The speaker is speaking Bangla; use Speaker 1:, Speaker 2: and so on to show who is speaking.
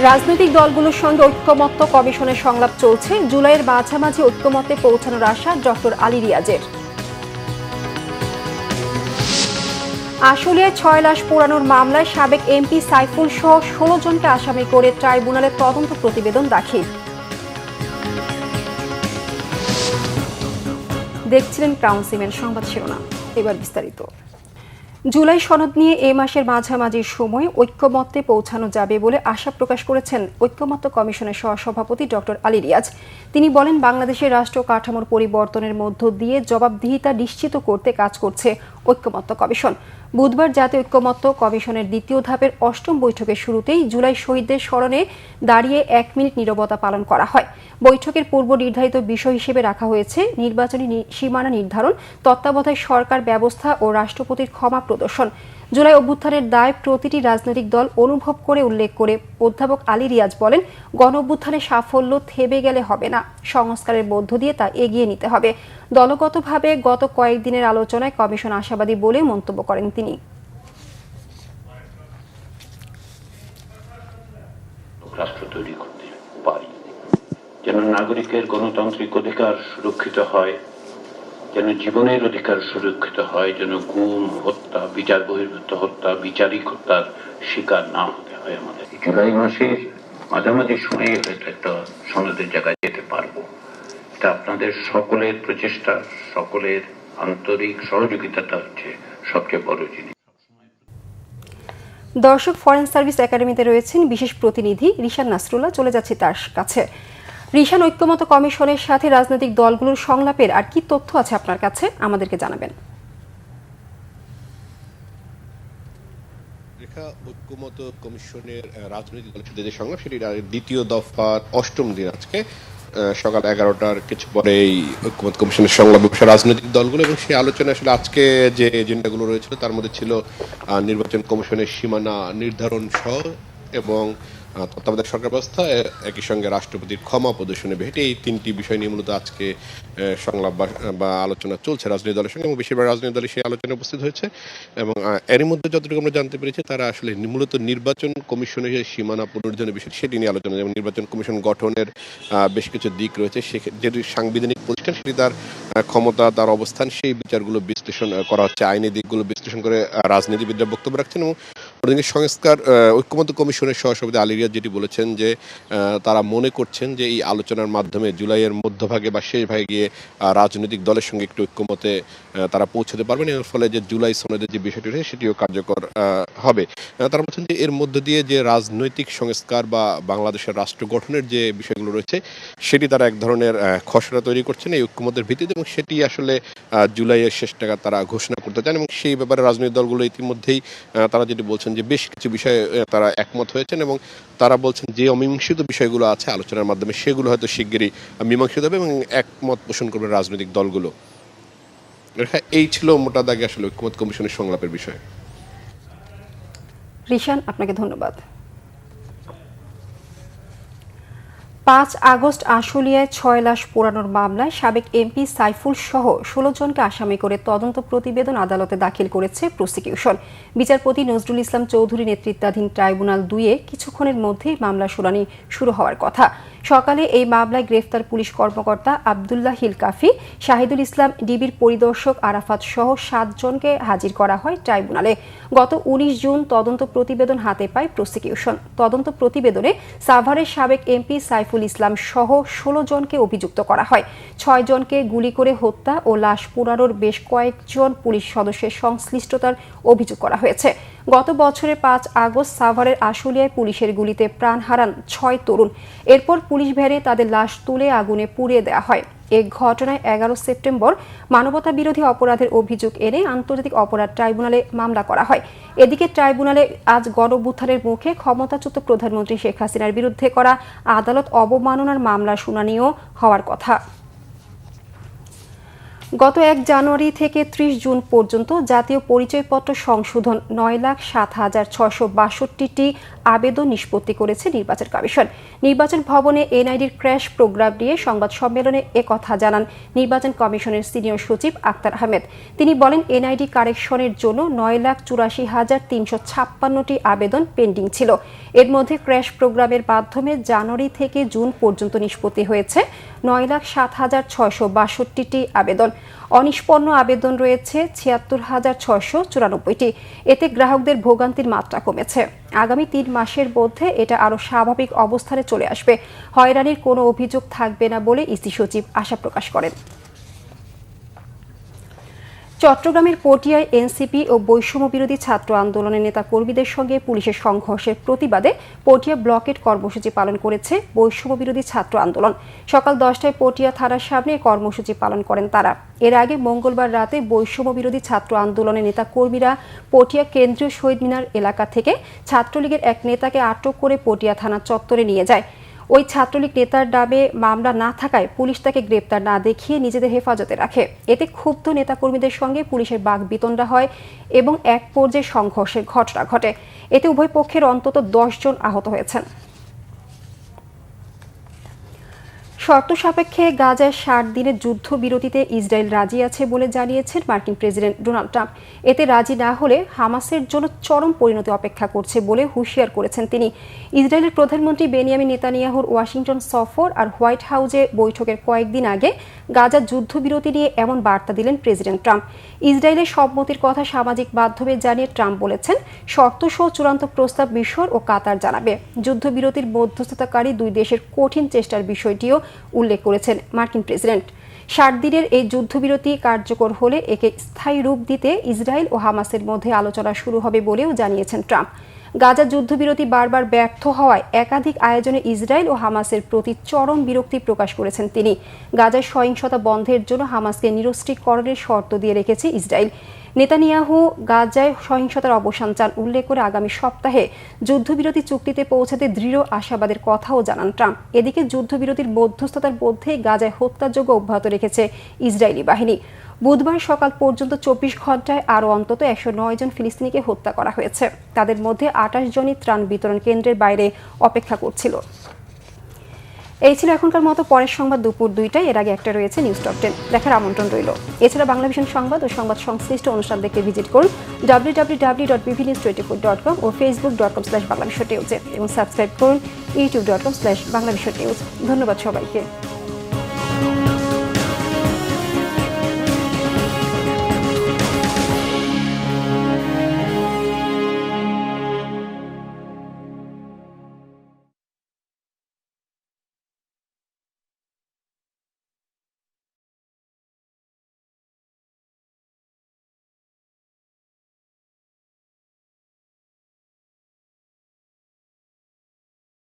Speaker 1: রাজনৈতিক দলগুলোর সঙ্গে ঐক্যমত্য কমিশনের সংলাপ চলছে। জুলাইয়ের মাঝামাঝি ঐক্যমত্যে পৌঁছানোর আশা ডক্টর আলী রিয়াজের। আশুলিয়ায় 6 লাশ পোড়ানোর মামলায় সাবেক এমপি সাইফুল সহ 16 জনকে আসামি করে ট্রাইব্যুনালে তদন্ত প্রতিবেদন দাখিল। দেখছিলেন ক্রাউন সিমেন্ট সংবাদ শিরোনাম, এবার বিস্তারিত। জুলাই সনদ নিয়ে এ মাসের মাঝামাঝি সময়ে ঐক্যমত্যে পৌঁছানো যাবে বলে আশা প্রকাশ করেছেন ঐক্যমত্য কমিশনের সহসভাপতি ডক্টর আলী রিয়াজ। তিনি বলেন, বাংলাদেশের রাষ্ট্র কাঠামোর পরিবর্তনের মধ্য দিয়ে জবাবদিহিতা নিশ্চিত করতে কাজ করছে ঐক্যমত্য কমিশন। বুধবার জাতীয় ঐক্যমত্য কমিশনের দ্বিতীয় ধাপের 8ম বৈঠকের শুরুতেই জুলাই শহীদদের স্মরণে দাঁড়িয়ে 1 মিনিট নীরবতা পালন করা হয়। বৈঠকের পূর্ব নির্ধারিত বিষয় হিসেবে রাখা হয়েছে নির্বাচনী সীমানা নির্ধারণ, তত্ত্বাবধায়ক সরকার ব্যবস্থা ও রাষ্ট্রপতির ক্ষমা প্রদর্শন। জুলাই অভ্যুত্থানের দায় প্রতিটি রাজনৈতিক দল অনুভব করে উল্লেখ করে অধ্যাপক আলী রিয়াজ বলেন, গণ অভ্যুত্থানের সাফল্য থেমে গেলে হবে না, সংস্কারের মধ্য দিয়ে তা এগিয়ে নিতে হবে। দলগতভাবে গত কয়েকদিনের আলোচনায় কমিশন আশাবাদী বলে মন্তব্য করেন তিনি।
Speaker 2: রাষ্ট্র তৈরি করতে পারি, যেন নাগরিকের গণতান্ত্রিক অধিকার সুরক্ষিত হয়, যেন জীবনের অধিকার সুরক্ষিত হয়, যেন গুম, হত্যা, বিচার বহির্ভূত হত্যা, বিচারিক হত্যার শিকার না হতে হয় আমাদের। জুলাই মাসের মাঝামাঝি সময়ে হয়তো একটা সনদের জায়গায় যেতে পারবো। এটা আপনাদের সকলের প্রচেষ্টা, সকলের আন্তরিক সহযোগিতাটা হচ্ছে সবচেয়ে বড় জিনিস।
Speaker 1: দর্শক, ফরেন সার্ভিস একাডেমিতে রয়েছেন বিশেষ প্রতিনিধি রিশান নাসরুল্লাহ, চলে যাচ্ছে তার কাছে। রিশান, ঐক্যমত্য কমিশনের সাথে রাজনৈতিক দলগুলোর সংলাপের আর কি তথ্য আছে আপনার কাছে, আমাদেরকে জানাবেন।
Speaker 3: ঐক্যমত্য কমিশনের রাজনৈতিক দলের সাথে যে সংলাপ, সেটির দ্বিতীয় দফার 8ম দিন আজকে সকাল 11টার কিছু পরে এই ঐক্যমত্য কমিশনের সংলাপ রাজনৈতিক দলগুলো, এবং সেই আলোচনা আসলে আজকে যে এজেন্ডাগুলো রয়েছিল তার মধ্যে ছিল নির্বাচন কমিশনের সীমানা নির্ধারণ সহ এবং তত্ত্বাবধায়ক সরকার ব্যবস্থা, একই সঙ্গে রাষ্ট্রপতির ক্ষমা প্রদর্শনে ভেটে, এই 3টি বিষয় নিয়ে মূলত আজকে সংলাপ বা আলোচনা চলছে রাজনৈতিক দলের সঙ্গে, এবং বেশিরভাগ রাজনৈতিক দলের সেই আলোচনায় উপস্থিত হয়েছে। এবং এরই মধ্যে যতটুকু আমরা জানতে পেরেছি, তারা আসলে মূলত নির্বাচন কমিশনের যে সীমানা পুনর্নির্ধারণের বিষয় সেটি নিয়ে আলোচনা, যেমন নির্বাচন কমিশন গঠনের বেশ কিছু দিক রয়েছে, যেটি সাংবিধানিক প্রতিষ্ঠান, সেটি তার ক্ষমতা, তার অবস্থান, সেই বিচারগুলো বিশ্লেষণ করা হচ্ছে, আইনি দিকগুলো বিশ্লেষণ করে রাজনীতিবিদরা বক্তব্য রাখছেন। এবং সংস্কার ঐক্যমত্য কমিশনের সহসভাপতি আলী রিয়াজ যেটি বলেছেন যে তারা মনে করছেন যে এই আলোচনার মাধ্যমে জুলাইয়ের মধ্যভাগে বা শেষ ভাগে গিয়ে রাজনৈতিক দলের সঙ্গে একটু ঐক্যমতে তারা পৌঁছতে পারবেন, এর ফলে যে জুলাই সনদের যে বিষয়টি রয়েছে সেটিও কার্যকর হবে। তারা বলছেন যে এর মধ্য দিয়ে যে রাজনৈতিক সংস্কার বা বাংলাদেশের রাষ্ট্র গঠনের যে বিষয়গুলো রয়েছে সেটি তারা এক ধরনের খসড়া তৈরি করছেন এই ঐক্যমতের ভিত্তিতে, এবং সেটি আসলে জুলাইয়ের শেষ নাগাদ তারা ঘোষণা করতে চান। এবং সেই ব্যাপারে রাজনৈতিক দলগুলো ইতিমধ্যেই তারা যেটি বলছেন যে বেশ কিছু বিষয়ে তারা একমত হয়েছেন, এবং তারা বলছেন যে অমীমাংসিত বিষয়গুলো আছে আলোচনার মাধ্যমে সেগুলো হয়তো শিগগিরই মীমাংসিত হবে, এবং একমত পোষণ করবে রাজনৈতিক দলগুলো। এই ছিল মোটা দাগে আসলে ঐক্যমত্য কমিশনের সংলাপের বিষয়।
Speaker 1: রিশান, আপনাকে ধন্যবাদ। 5 আগস্ট আশুলিয়ায় 6 লাশ পোড়ানোর মামলায় সাবেক এমপি সাইফুল সহ 16 জনকে আসামি করে তদন্ত প্রতিবেদন আদালতে দাখিল করেছে প্রসিকিউশন। বিচারপতি নজরুল ইসলাম চৌধুরী নেতৃত্বাধীন ট্রাইব্যুনাল 2-এ কিছুক্ষণের মধ্যেই মামলার শুনানি শুরু হওয়ার কথা। সকালে এই মামলায় গ্রেফতার পুলিশ কর্মকর্তা আব্দুল্লাহ হিল কাফি, শাহিদুল ইসলাম, ডিবির পরিদর্শক আরাফাত সহ 7 জনকে হাজির করা হয় ট্রাইব্যুনালে। গত 19 জুন তদন্ত প্রতিবেদন হাতে পায় প্রসিকিউশন। তদন্ত প্রতিবেদনে সাভারের সাবেক এমপি সাইফুল ইসলাম সহ 16 জনকে অভিযুক্ত করা হয়। 6 জনকে গুলি করে হত্যা ও লাশ পোড়ানোর বেশ কয়েকজন পুলিশ সদস্যের সংশ্লিষ্টতার অভিযোগ করা হয়েছে। গত বছরের 5 আগস্ট সাভারের আশুলিয়ায় পুলিশের গুলিতে প্রাণ হারান 6 তরুণ। এরপর পুলিশ ভ্যানে তাদের লাশ তুলে আগুনে পুড়িয়ে দেওয়া হয়। এ ঘটনায় 11 সেপ্টেম্বর মানবতা বিরোধী অপরাধের অভিযোগ এনে আন্তর্জাতিক অপরাধ ট্রাইব্যুনালে মামলা করা হয়। এদিকে ট্রাইব্যুনালে আজ গণঅভ্যুত্থানের মুখে ক্ষমতাচ্যুত প্রধানমন্ত্রী শেখ হাসিনার বিরুদ্ধে করা আদালত অবমাননার মামলার শুনানিও হওয়ার কথা। গত ১ জানুয়ারি থেকে ৩০ জুন পর্যন্ত জাতীয় পরিচয়পত্র সংশোধন ৯,৭,৬৬২টি আবেদন নিষ্পত্তি করেছে নির্বাচন কমিশন। নির্বাচন ভবনে এনআইডির ক্র্যাশ প্রোগ্রাম নিয়ে সংবাদ সম্মেলনে একথা জানান নির্বাচন কমিশনের সিনিয়র সচিব আক্তার আহমেদ। তিনি বলেন, এনআইডি কারেকশনের জন্য ৯,৮৪,হাজার ৩৫৬টি আবেদন পেন্ডিং ছিল। এর মধ্যে ক্র্যাশ প্রোগ্রামের মাধ্যমে জানুয়ারি থেকে জুন পর্যন্ত নিষ্পত্তি হয়েছে ৯,৭,৬৬২টি আবেদন। অনিষ্পন্ন আবেদন রয়েছে ৭৬,৬৯৪টি। এতে গ্রাহকদের ভোগান্তির মাত্রা কমেছে। আগামী ৩ মাসের মধ্যে এটা আরও স্বাভাবিক অবস্থানে চলে আসবে। হয়রানির কোনো অভিযোগ থাকবে না বলে ইসি সচিব আশা প্রকাশ করেন। চট্টগ্রামের পটিয়ায় এনসিপি ও বৈষম্য বিরোধী ছাত্র আন্দোলনের নেতা কর্মীদের সঙ্গে পুলিশের সংঘর্ষের প্রতিবাদে পটিয়া ব্লকেট কর্মসূচি পালন করেছে বৈষম্য বিরোধী ছাত্র আন্দোলন। সকাল 10টায় পটিয়া থানার সামনে কর্মসূচি পালন করেন তারা। এর আগে মঙ্গলবার রাতে বৈষম্য বিরোধী ছাত্র আন্দোলনের নেতা কর্মীরা পটিয়া কেন্দ্রীয় শহীদ মিনার এলাকা থেকে ছাত্রলীগের এক নেতাকে আটক করে পটিয়া থানা চত্বরে নিয়ে যায়। ওই ছাত্রলীগ নেতার নামে মামলা না থাকায় পুলিশ তাকে গ্রেপ্তার না দেখিয়ে নিজেদের হেফাজতে রাখে। এতে ক্ষুব্ধ নেতাকর্মীদের সঙ্গে পুলিশের বাকবিতণ্ডা হয় এবং এক পর্যায়ে সংঘর্ষের ঘটনা ঘটে। এতে উভয় পক্ষের অন্তত 10 জন আহত হয়েছেন। শর্ত সাপেক্ষে গাজায় 60 দিনের যুদ্ধবিরতিতে ইসরায়েল রাজি আছে বলে জানিয়েছেন মার্কিন প্রেসিডেন্ট ডোনাল্ড ট্রাম্প। এতে রাজি না হলে হামাসের জন্য চরম পরিণতি অপেক্ষা করছে বলে হুঁশিয়ার করেছেন তিনি। ইসরায়েলের প্রধানমন্ত্রী বেনিয়ামিন নেতানিয়াহুর ওয়াশিংটন সফর আর হোয়াইট হাউসে বৈঠকের কয়েকদিন আগে গাজার যুদ্ধবিরতি নিয়ে এমন বার্তা দিলেন প্রেসিডেন্ট ট্রাম্প। ইসরায়েলের সম্মতির কথা সামাজিক মাধ্যমে জানিয়ে ট্রাম্প বলেছেন, শর্তসহ চূড়ান্ত প্রস্তাব মিশর ও কাতার জানাবে। যুদ্ধবিরতির মধ্যস্থতাকারী দুই দেশের কঠিন চেষ্টার বিষয়টিও উল্লেখ করেছেন মার্কিন প্রেসিডেন্ট। 60 দিনের এই যুদ্ধবিরতি কার্যকর হলে একে স্থায়ী রূপ দিতে ইসরায়েল ও হামাসের মধ্যে আলোচনা শুরু হবে বলেও জানিয়েছেন ট্রাম্প। গাজা যুদ্ধবিরতি বারবার ব্যর্থ হওয়ায় একাধিক আয়োজনে ইসরায়েল ও হামাসের প্রতি চরম বিরক্তি প্রকাশ করেছেন তিনি। গাজার সহিংসতা বন্ধের জন্য হামাসকে নিরস্ত্রীকরণের শর্ত দিয়ে রেখেছে ইসরায়েল। নেতানিয়াহু গাজায় সহিংসতার অবসান চান উল্লেখ করে আগামী সপ্তাহে যুদ্ধবিরতি চুক্তিতে পৌঁছাতে দৃঢ় আশাবাদের কথাও জানান ট্রাম্প। এদিকে যুদ্ধবিরতির মধ্যস্থতার মধ্যে গাজায় হত্যাযজ্ঞ অব্যাহত রেখেছে ইসরায়েলি বাহিনী। বুধবার সকাল পর্যন্ত 24 ঘন্টায় আরও অন্তত 109 জন ফিলিস্তিনিকে হত্যা করা হয়েছে। তাদের মধ্যে 28 জনই ত্রাণ বিতরণ কেন্দ্রের বাইরে অপেক্ষা করছিল। এই ছিল এখনকার মতো। পরের সংবাদ দুপুর 2টায়। এর আগে একটা রয়েছে নিউজ টপ 10 দেখার আমন্ত্রণ রইল। এছাড়া বাংলাভিশন সংবাদ ও সংবাদ সংশ্লিষ্ট অনুষ্ঠান দেখতে ভিজিট করুন www.bvnews24.com ও facebook.com/বাংলাভিশন নিউজ এবং সাবস্ক্রাইব করুন youtube.com/বাংলাভিশন নিউজ। ধন্যবাদ সবাইকে।